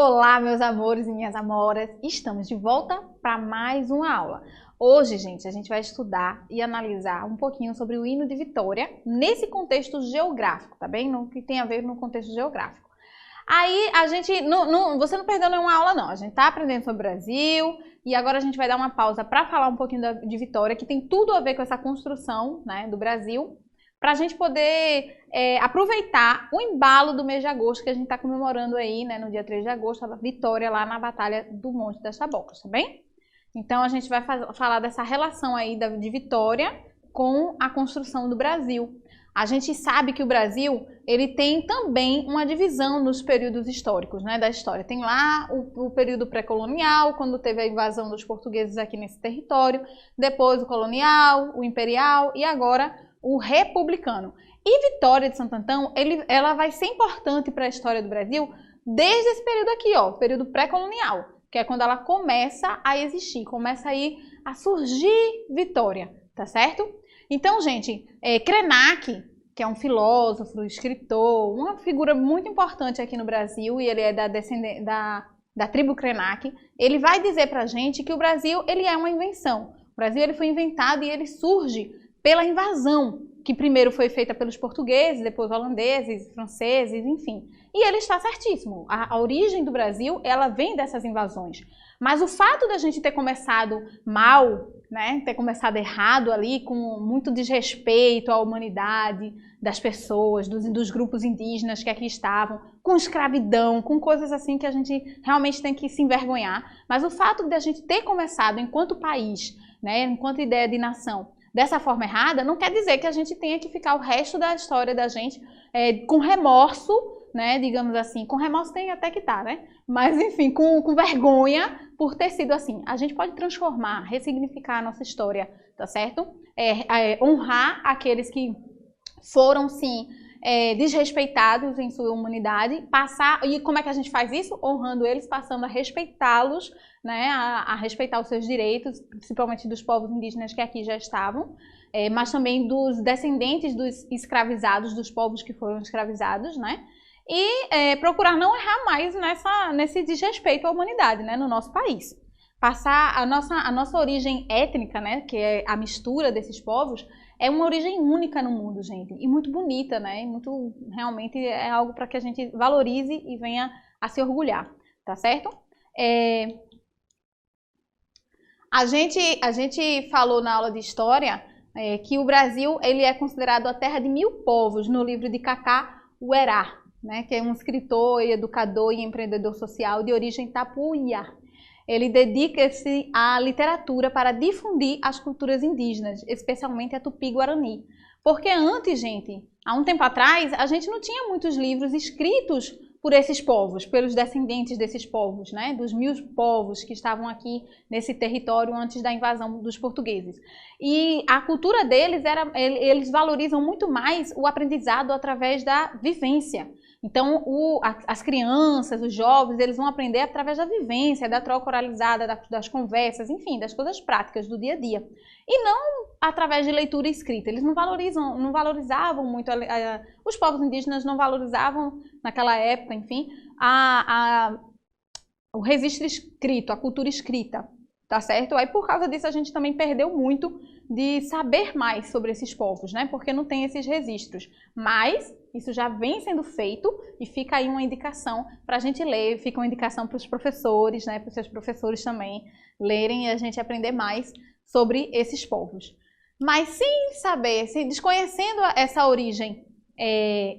Olá, meus amores e minhas amoras! Estamos de volta para mais uma aula. Hoje, gente, a gente vai estudar e analisar um pouquinho sobre o hino de Vitória nesse contexto geográfico, tá bem? No que tem a ver no contexto geográfico. Aí, a gente, você não perdeu nenhuma aula, não. A gente tá aprendendo sobre o Brasil e agora a gente vai dar uma pausa para falar um pouquinho de Vitória, que tem tudo a ver com essa construção, né, do Brasil, para a gente poder aproveitar o embalo do mês de agosto, que a gente está comemorando aí, né, no dia 3 de agosto, a vitória lá na Batalha do Monte das Tabocas, tá bem? Então, a gente vai falar dessa relação aí de Vitória com a construção do Brasil. A gente sabe que o Brasil, ele tem também uma divisão nos períodos históricos, né, da história. Tem lá o período pré-colonial, quando teve a invasão dos portugueses aqui nesse território, depois o colonial, o imperial e agora o republicano. E Vitória de Santo Antão, ela vai ser importante para a história do Brasil desde esse período aqui, ó, período pré-colonial, que é quando ela começa a existir, começa aí a surgir Vitória, tá certo? Então, gente, Krenak, que é um filósofo, escritor, uma figura muito importante aqui no Brasil, e ele é da tribo Krenak, ele vai dizer pra gente que o Brasil, ele é uma invenção. O Brasil, ele foi inventado e ele surge pela invasão, que primeiro foi feita pelos portugueses, depois holandeses, franceses, enfim. E ele está certíssimo. A origem do Brasil, ela vem dessas invasões. Mas o fato da gente ter começado mal, né, ter começado errado ali, com muito desrespeito à humanidade das pessoas, dos grupos indígenas que aqui estavam, com escravidão, com coisas assim que a gente realmente tem que se envergonhar. Mas o fato de a gente ter começado enquanto país, né, enquanto ideia de nação, dessa forma errada, não quer dizer que a gente tenha que ficar o resto da história da gente com remorso, né, digamos assim. Com remorso tem até que tá, né? Mas, enfim, com vergonha por ter sido assim. A gente pode transformar, ressignificar a nossa história, tá certo? Honrar aqueles que foram, sim, desrespeitados em sua humanidade, e como é que a gente faz isso? Honrando eles, passando a respeitá-los, né, a respeitar os seus direitos, principalmente dos povos indígenas que aqui já estavam, mas também dos descendentes dos escravizados, dos povos que foram escravizados, né, e procurar não errar mais nesse desrespeito à humanidade, né, no nosso país. Passar a nossa origem étnica, né, que é a mistura desses povos, é uma origem única no mundo, gente, e muito bonita, né, realmente é algo para que a gente valorize e venha a se orgulhar, tá certo? A gente falou na aula de História que o Brasil, ele é considerado a terra de 1000 povos, no livro de Cacá Uerá, né, que é um escritor, educador e empreendedor social de origem tapuiá. Ele dedica-se à literatura para difundir as culturas indígenas, especialmente a Tupi-Guarani. Porque antes, gente, há um tempo atrás, a gente não tinha muitos livros escritos por esses povos, pelos descendentes desses povos, né? Dos 1000 povos que estavam aqui nesse território antes da invasão dos portugueses. E a cultura deles eles valorizam muito mais o aprendizado através da vivência. Então, as crianças, os jovens, eles vão aprender através da vivência, da troca oralizada, das conversas, enfim, das coisas práticas do dia a dia. E não através de leitura escrita. Eles não valorizavam muito, os povos indígenas não valorizavam naquela época, enfim, o registro escrito, a cultura escrita, tá certo? Aí, por causa disso, a gente também perdeu muito de saber mais sobre esses povos, né? Porque não tem esses registros. Mas isso já vem sendo feito e fica aí uma indicação para a gente ler, fica uma indicação para os professores, né? Para os seus professores também lerem e a gente aprender mais sobre esses povos. Mas sem saber, desconhecendo essa origem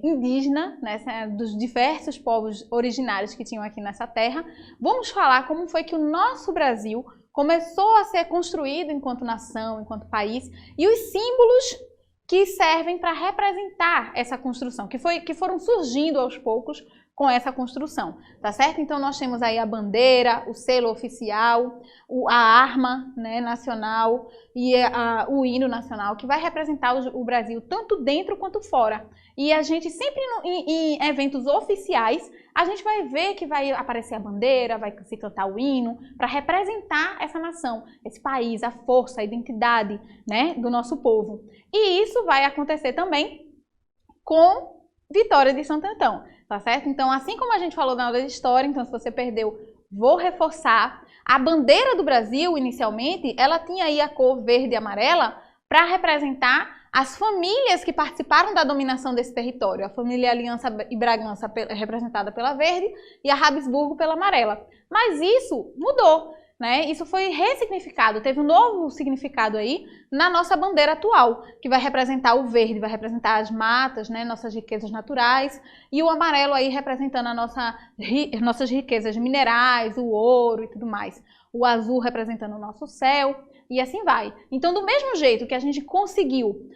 indígena, né, dos diversos povos originários que tinham aqui nessa terra, vamos falar como foi que o nosso Brasil começou a ser construído enquanto nação, enquanto país, e os símbolos que servem para representar essa construção, que foram surgindo aos poucos com essa construção, tá certo? Então nós temos aí a bandeira, o selo oficial, a arma, né, nacional e o hino nacional, que vai representar o Brasil tanto dentro quanto fora. E a gente sempre em eventos oficiais, a gente vai ver que vai aparecer a bandeira, vai se cantar o hino, para representar essa nação, esse país, a força, a identidade, né, do nosso povo. E isso vai acontecer também com Vitória de Santo Antão. tá certo? Então, assim como a gente falou na aula de história, então se você perdeu, vou reforçar. A bandeira do Brasil, inicialmente, ela tinha aí a cor verde e amarela para representar as famílias que participaram da dominação desse território. A família Aliança e Bragança representada pela verde e a Habsburgo pela amarela. Mas isso mudou, né? Isso foi ressignificado, teve um novo significado aí na nossa bandeira atual, que vai representar o verde, vai representar as matas, né? Nossas riquezas naturais, e o amarelo aí representando nossas riquezas minerais, o ouro e tudo mais. O azul representando o nosso céu, e assim vai. Então, do mesmo jeito que a gente conseguiu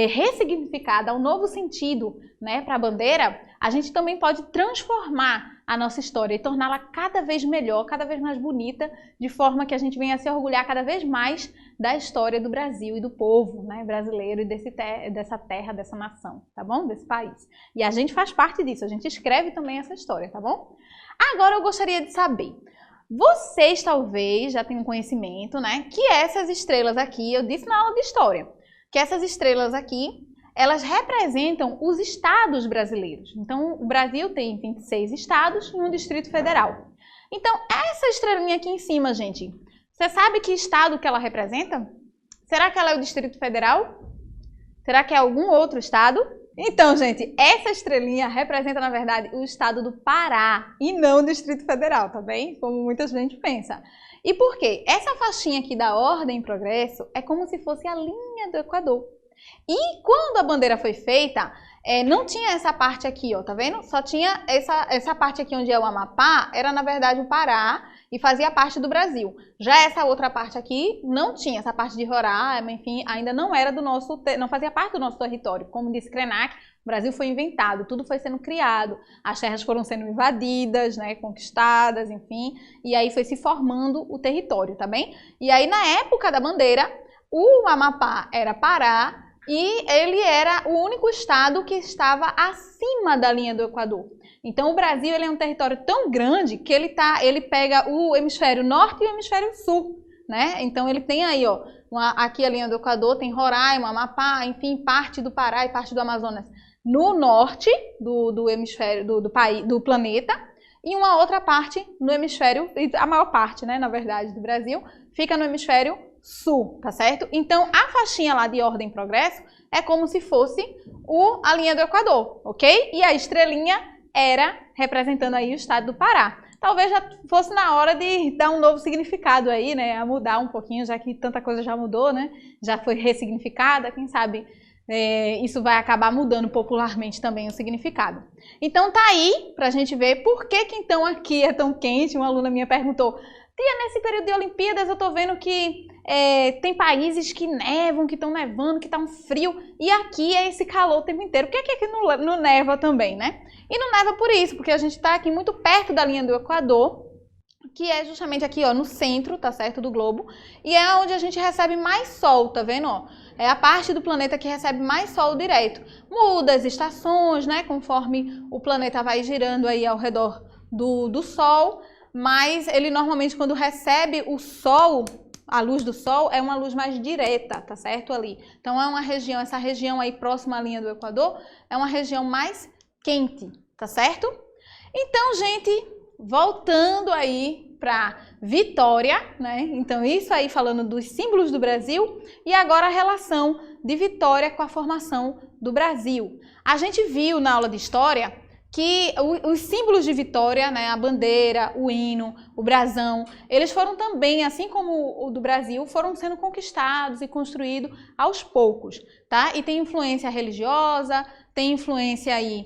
ressignificar, dar um novo sentido, né, para a bandeira, a gente também pode transformar a nossa história e torná-la cada vez melhor, cada vez mais bonita, de forma que a gente venha a se orgulhar cada vez mais da história do Brasil e do povo, né, brasileiro e dessa terra, dessa nação, tá bom? Desse país. E a gente faz parte disso, a gente escreve também essa história, tá bom? Agora eu gostaria de saber, vocês talvez já tenham conhecimento, né, que essas estrelas aqui, eu disse na aula de história, que essas estrelas aqui, elas representam os estados brasileiros. Então, o Brasil tem 26 estados e um Distrito Federal. Então, essa estrelinha aqui em cima, gente, você sabe que estado que ela representa? Será que ela é o Distrito Federal? Será que é algum outro estado? Então, gente, essa estrelinha representa, na verdade, o estado do Pará e não o Distrito Federal, tá bem? Como muita gente pensa. E por quê? Essa faixinha aqui da Ordem e Progresso é como se fosse a linha do Equador. E quando a bandeira foi feita, não tinha essa parte aqui, ó, tá vendo? Só tinha essa parte aqui onde é o Amapá, era na verdade o Pará e fazia parte do Brasil. Já essa outra parte aqui não tinha, essa parte de Roraima, enfim, ainda não era do nosso, não fazia parte do nosso território. Como disse Krenak, o Brasil foi inventado, tudo foi sendo criado, as terras foram sendo invadidas, né, conquistadas, enfim, e aí foi se formando o território, tá bem? E aí na época da bandeira, o Amapá era Pará, e ele era o único estado que estava acima da linha do Equador. Então, o Brasil ele é um território tão grande que ele pega o hemisfério norte e o hemisfério sul, né? Então, ele tem aí, ó, aqui a linha do Equador, tem Roraima, Amapá, enfim, parte do Pará e parte do Amazonas no norte do hemisfério do planeta, e uma outra parte no hemisfério, a maior parte, né, na verdade, do Brasil, fica no hemisfério sul, tá certo? Então, a faixinha lá de Ordem e Progresso é como se fosse a linha do Equador, ok? E a estrelinha era representando aí o estado do Pará. Talvez já fosse na hora de dar um novo significado aí, né? A mudar um pouquinho, já que tanta coisa já mudou, né? Já foi ressignificada, quem sabe isso vai acabar mudando popularmente também o significado. Então tá aí pra gente ver por que então aqui é tão quente. Uma aluna minha perguntou: tia, nesse período de Olimpíadas eu tô vendo que tem países que nevam, que estão nevando, que tá um frio, e aqui é esse calor o tempo inteiro. Por que aqui não neva também, né? E não neva por isso, porque a gente tá aqui muito perto da linha do Equador, que é justamente aqui, ó, no centro, tá certo, do globo, e é onde a gente recebe mais sol, tá vendo, ó? É a parte do planeta que recebe mais sol direto. Muda as estações, né, conforme o planeta vai girando aí ao redor do sol, mas ele normalmente quando recebe o sol, a luz do sol, é uma luz mais direta, tá certo, ali. Então é uma região, essa região aí próxima à linha do Equador, é uma região mais quente, tá certo? Então, gente, voltando aí para Vitória, né? Então isso aí falando dos símbolos do Brasil, e agora a relação de Vitória com a formação do Brasil. A gente viu na aula de História que os símbolos de Vitória, né, a bandeira, o hino, o brasão, eles foram também, assim como o do Brasil, foram sendo conquistados e construídos aos poucos, tá? E tem influência religiosa, tem influência aí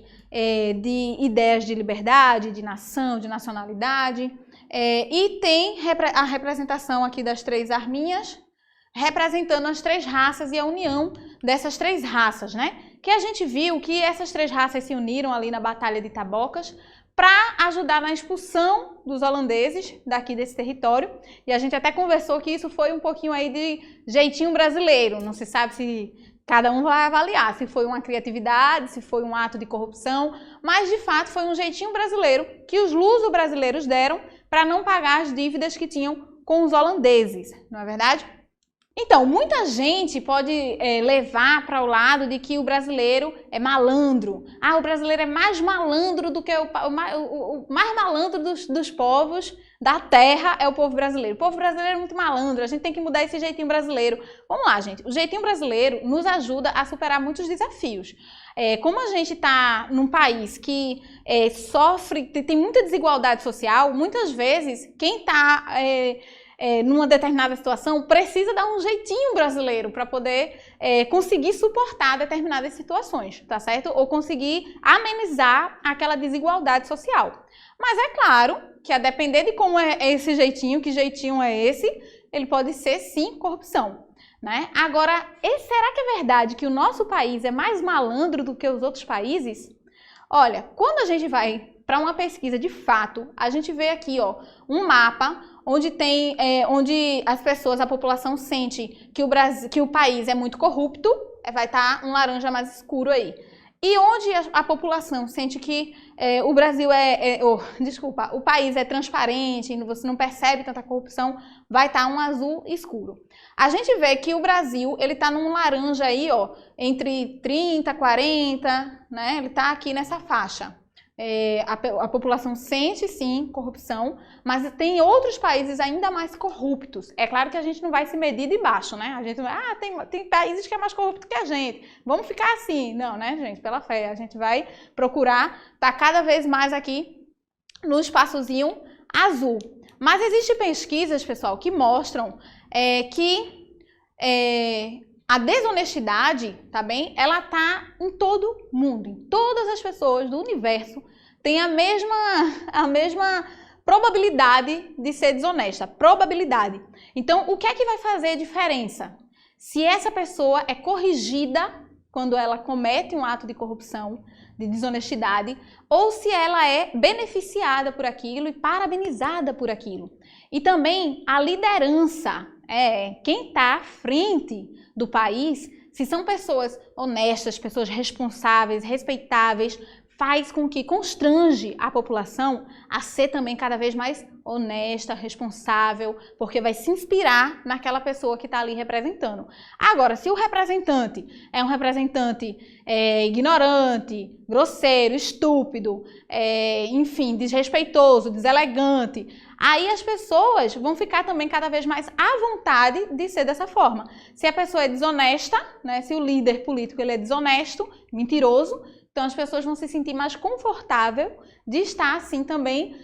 de ideias de liberdade, de nação, de nacionalidade, e tem a representação aqui das três arminhas, representando as três raças e a união dessas três raças, né? Que a gente viu que essas três raças se uniram ali na Batalha de Tabocas para ajudar na expulsão dos holandeses daqui desse território. E a gente até conversou que isso foi um pouquinho aí de jeitinho brasileiro. Não se sabe se cada um vai avaliar, se foi uma criatividade, se foi um ato de corrupção, mas de fato foi um jeitinho brasileiro que os luso-brasileiros deram para não pagar as dívidas que tinham com os holandeses, não é verdade? Então, muita gente pode levar para o lado de que o brasileiro é malandro. Ah, o brasileiro é mais malandro do que o mais malandro dos povos da terra é o povo brasileiro. O povo brasileiro é muito malandro, a gente tem que mudar esse jeitinho brasileiro. Vamos lá, gente. O jeitinho brasileiro nos ajuda a superar muitos desafios. Como a gente está num país que sofre, tem muita desigualdade social, muitas vezes quem está numa determinada situação precisa dar um jeitinho brasileiro para poder conseguir suportar determinadas situações, tá certo? Ou conseguir amenizar aquela desigualdade social. Mas é claro que a depender de como é esse jeitinho, que jeitinho é esse, ele pode ser sim corrupção, né? Agora, será que é verdade que o nosso país é mais malandro do que os outros países? Olha, quando a gente vai para uma pesquisa de fato, a gente vê aqui, ó, um mapa onde tem, onde as pessoas, a população sente que o país é muito corrupto, vai estar um laranja mais escuro aí. E onde a população sente que o Brasil o país é transparente, você não percebe tanta corrupção, vai estar um azul escuro. A gente vê que o Brasil, ele está num laranja aí, ó, entre 30, 40, né? Ele está aqui nessa faixa. A população sente, sim, corrupção, mas tem outros países ainda mais corruptos. É claro que a gente não vai se medir de baixo, né? A gente vai, tem países que é mais corrupto que a gente. Vamos ficar assim. Não, né, gente? Pela fé. A gente vai procurar estar cada vez mais aqui no espaçozinho azul. Mas existem pesquisas, pessoal, que mostram que a desonestidade, tá bem? Ela tá em todo mundo, em todas as pessoas do universo tem a mesma probabilidade de ser desonesta, probabilidade. Então, o que é que vai fazer diferença? Se essa pessoa é corrigida quando ela comete um ato de corrupção, de desonestidade, ou se ela é beneficiada por aquilo e parabenizada por aquilo. E também a liderança, quem está à frente do país, se são pessoas honestas, pessoas responsáveis, respeitáveis, faz com que constrange a população a ser também cada vez mais honesta, responsável, porque vai se inspirar naquela pessoa que está ali representando. Agora, se o representante é um representante ignorante, grosseiro, estúpido, enfim, desrespeitoso, deselegante, aí as pessoas vão ficar também cada vez mais à vontade de ser dessa forma. Se a pessoa é desonesta, né, se o líder político ele é desonesto, mentiroso, então as pessoas vão se sentir mais confortável de estar assim também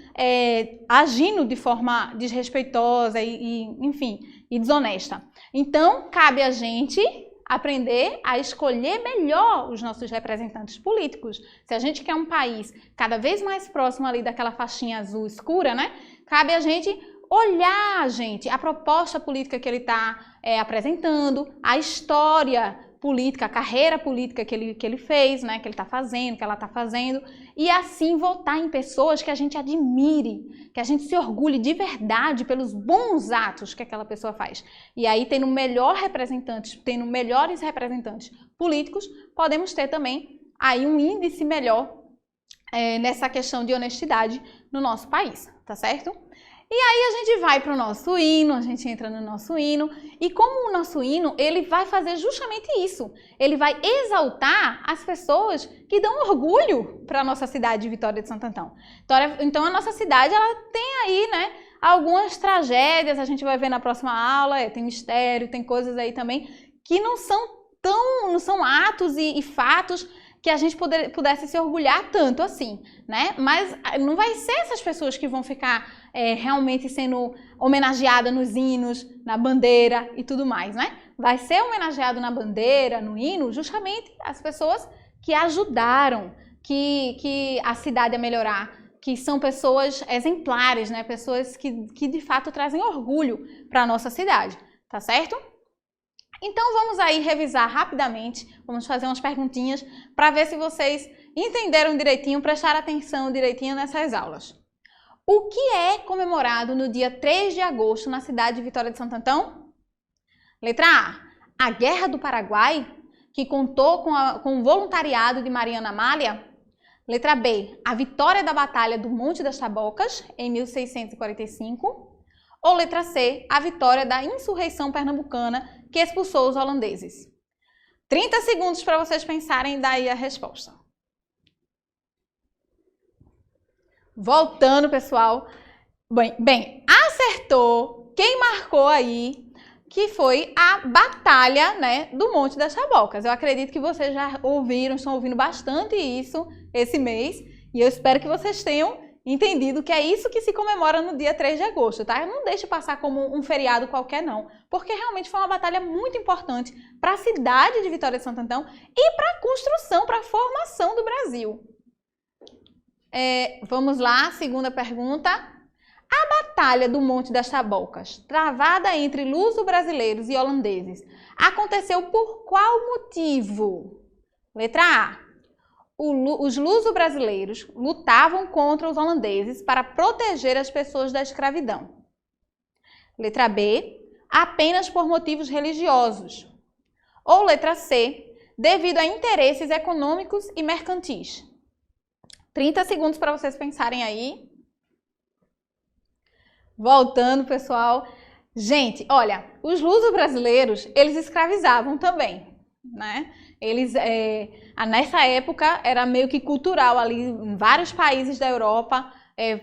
agindo de forma desrespeitosa enfim, e desonesta. Então, cabe a gente aprender a escolher melhor os nossos representantes políticos. Se a gente quer um país cada vez mais próximo ali daquela faixinha azul escura, né? Cabe a gente olhar, a proposta política que ele está apresentando, a história política, a carreira política que ele fez, né, que ele está fazendo, que ela está fazendo, e assim votar em pessoas que a gente admire, que a gente se orgulhe de verdade pelos bons atos que aquela pessoa faz. E aí, tendo melhores representantes políticos, podemos ter também aí um índice melhor nessa questão de honestidade no nosso país, tá certo? E aí a gente vai para o nosso hino, a gente entra no nosso hino, e como o nosso hino, ele vai fazer justamente isso. Ele vai exaltar as pessoas que dão orgulho para a nossa cidade de Vitória de Santo Antão. Então a nossa cidade, ela tem aí, né, algumas tragédias, a gente vai ver na próxima aula, tem mistério, tem coisas aí também, que não são atos e fatos que a gente pudesse se orgulhar tanto assim, né? Mas não vai ser essas pessoas que vão ficar realmente sendo homenageadas nos hinos, na bandeira e tudo mais, né? Vai ser homenageado na bandeira, no hino, justamente as pessoas que ajudaram que a cidade a melhorar, que são pessoas exemplares, né? Pessoas que de fato trazem orgulho para a nossa cidade, tá certo? Então vamos aí revisar rapidamente, vamos fazer umas perguntinhas para ver se vocês entenderam direitinho, prestaram atenção direitinho nessas aulas. O que é comemorado no dia 3 de agosto na cidade de Vitória de Santo Antão? Letra A Guerra do Paraguai, que contou com o voluntariado de Mariana Amália. Letra B, a vitória da Batalha do Monte das Tabocas, em 1645. Ou letra C, a vitória da insurreição pernambucana, que expulsou os holandeses? 30 segundos para vocês pensarem e daí a resposta. Voltando, pessoal. Bem, acertou quem marcou aí, que foi a batalha, né, do Monte das Tabocas. Eu acredito que vocês já ouviram, estão ouvindo bastante isso esse mês, e eu espero que vocês tenham entendido que é isso que se comemora no dia 3 de agosto, tá? Não deixe passar como um feriado qualquer, não, porque realmente foi uma batalha muito importante para a cidade de Vitória de Santo Antão e para a construção, para a formação do Brasil. Vamos lá, segunda pergunta. A Batalha do Monte das Tabocas, travada entre luso-brasileiros e holandeses, aconteceu por qual motivo? Letra A. Os luso-brasileiros lutavam contra os holandeses para proteger as pessoas da escravidão. Letra B. Apenas por motivos religiosos. Ou letra C. Devido a interesses econômicos e mercantis. 30 segundos para vocês pensarem aí. Voltando, pessoal. Gente, olha, os luso-brasileiros, eles escravizavam também, né? Eles, nessa época, era meio que cultural ali, em vários países da Europa,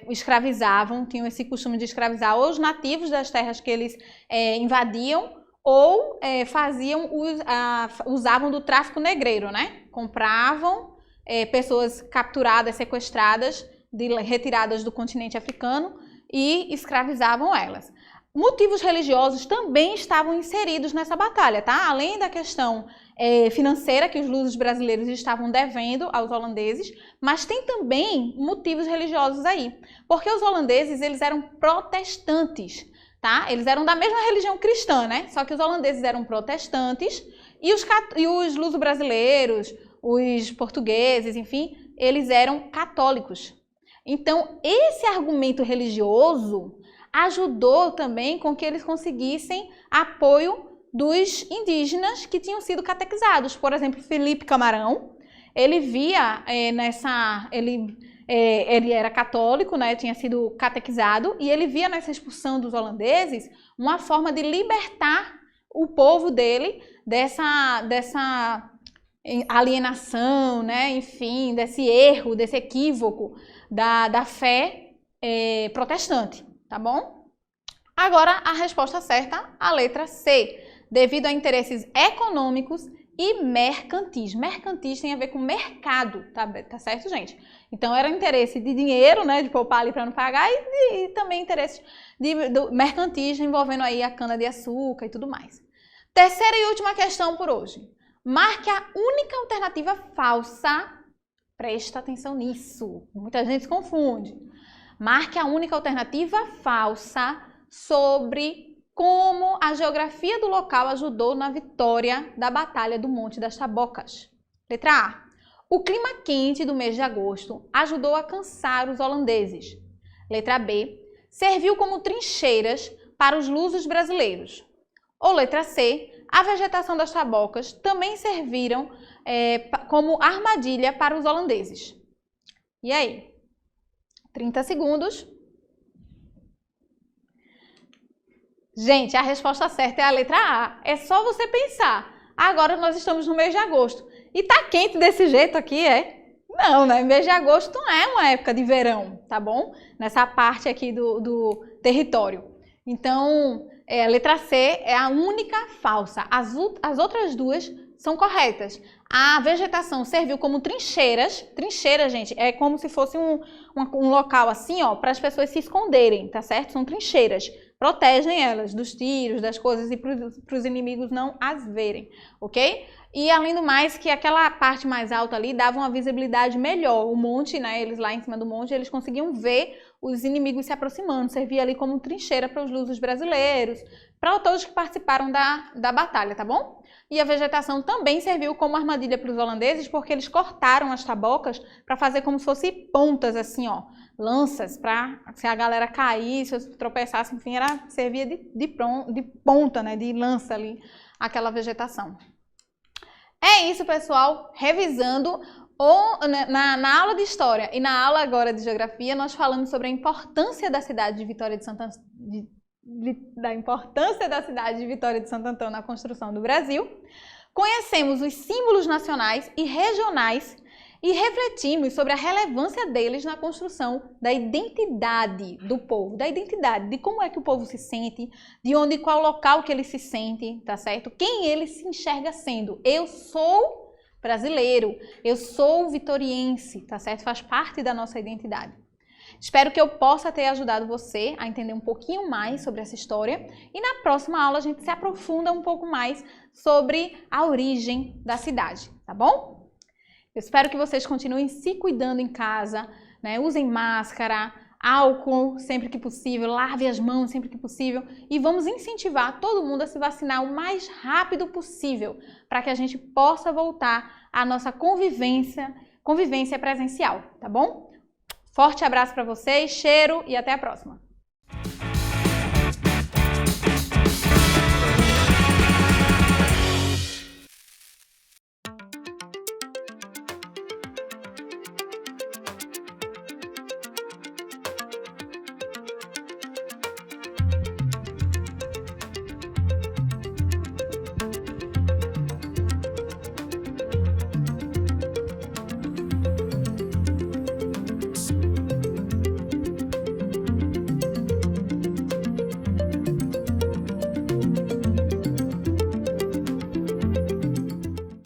escravizavam, tinham esse costume de escravizar ou os nativos das terras que eles invadiam, ou usavam do tráfico negreiro, né? Compravam pessoas capturadas, sequestradas, retiradas do continente africano, e escravizavam elas. Motivos religiosos também estavam inseridos nessa batalha, tá? Além da questão financeira que os lusos brasileiros estavam devendo aos holandeses, mas tem também motivos religiosos aí. Porque os holandeses, eles eram protestantes, tá? Eles eram da mesma religião cristã, né? Só que os holandeses eram protestantes e os luso-brasileiros, os portugueses, enfim, eles eram católicos. Então, esse argumento religioso ajudou também com que eles conseguissem apoio dos indígenas que tinham sido catequizados. Por exemplo, Felipe Camarão, ele via ele era católico, né, tinha sido catequizado, e ele via nessa expulsão dos holandeses uma forma de libertar o povo dele dessa alienação, né, enfim, desse erro, desse equívoco da fé protestante, tá bom? Agora, a resposta certa, a letra C, devido a interesses econômicos e mercantis. Mercantis tem a ver com mercado, tá certo, gente? Então, era interesse de dinheiro, né, de poupar ali para não pagar, e também interesse mercantis envolvendo aí a cana-de-açúcar e tudo mais. Terceira e última questão por hoje. Marque a única alternativa falsa. Presta atenção nisso. Muita gente se confunde. Marque a única alternativa falsa sobre como a geografia do local ajudou na vitória da Batalha do Monte das Tabocas. Letra A. O clima quente do mês de agosto ajudou a cansar os holandeses. Letra B. Serviu como trincheiras para os lusos brasileiros. Ou letra C. A vegetação das tabocas também serviram como armadilha para os holandeses. E aí? 30 segundos. Gente, a resposta certa é a letra A. É só você pensar. Agora nós estamos no mês de agosto. E tá quente desse jeito aqui, Não, né? Mês de agosto não é uma época de verão, tá bom? Nessa parte aqui do território. Então, a letra C é a única falsa. As outras duas são corretas. A vegetação serviu como trincheiras. Trincheira, gente, é como se fosse um local assim, ó, para as pessoas se esconderem, tá certo? São trincheiras. Protegem elas dos tiros, das coisas e para os inimigos não as verem, ok? E além do mais, que aquela parte mais alta ali dava uma visibilidade melhor. O monte, né, eles lá em cima do monte, eles conseguiam ver os inimigos se aproximando. Servia ali como trincheira para os lusos brasileiros, para todos que participaram da batalha, tá bom? E a vegetação também serviu como armadilha para os holandeses, porque eles cortaram as tabocas para fazer como se fossem pontas, assim, ó, lanças, para se a galera caísse, se tropeçasse, enfim, servia de ponta, né, de lança ali, aquela vegetação. É isso, pessoal. Revisando, na aula de História e na aula agora de Geografia, nós falamos sobre a importância da cidade de Vitória de Santo Antão. da importância da cidade de Vitória de Santo Antão na construção do Brasil. Conhecemos os símbolos nacionais e regionais e refletimos sobre a relevância deles na construção da identidade do povo, da identidade, de como é que o povo se sente, de onde, qual local que ele se sente, tá certo? Quem ele se enxerga sendo. Eu sou brasileiro, eu sou vitoriense, tá certo? Faz parte da nossa identidade. Espero que eu possa ter ajudado você a entender um pouquinho mais sobre essa história e na próxima aula a gente se aprofunda um pouco mais sobre a origem da cidade, tá bom? Eu espero que vocês continuem se cuidando em casa, né? Usem máscara, álcool sempre que possível, lave as mãos sempre que possível e vamos incentivar todo mundo a se vacinar o mais rápido possível para que a gente possa voltar à nossa convivência presencial, tá bom? Forte abraço para vocês, cheiro e até a próxima!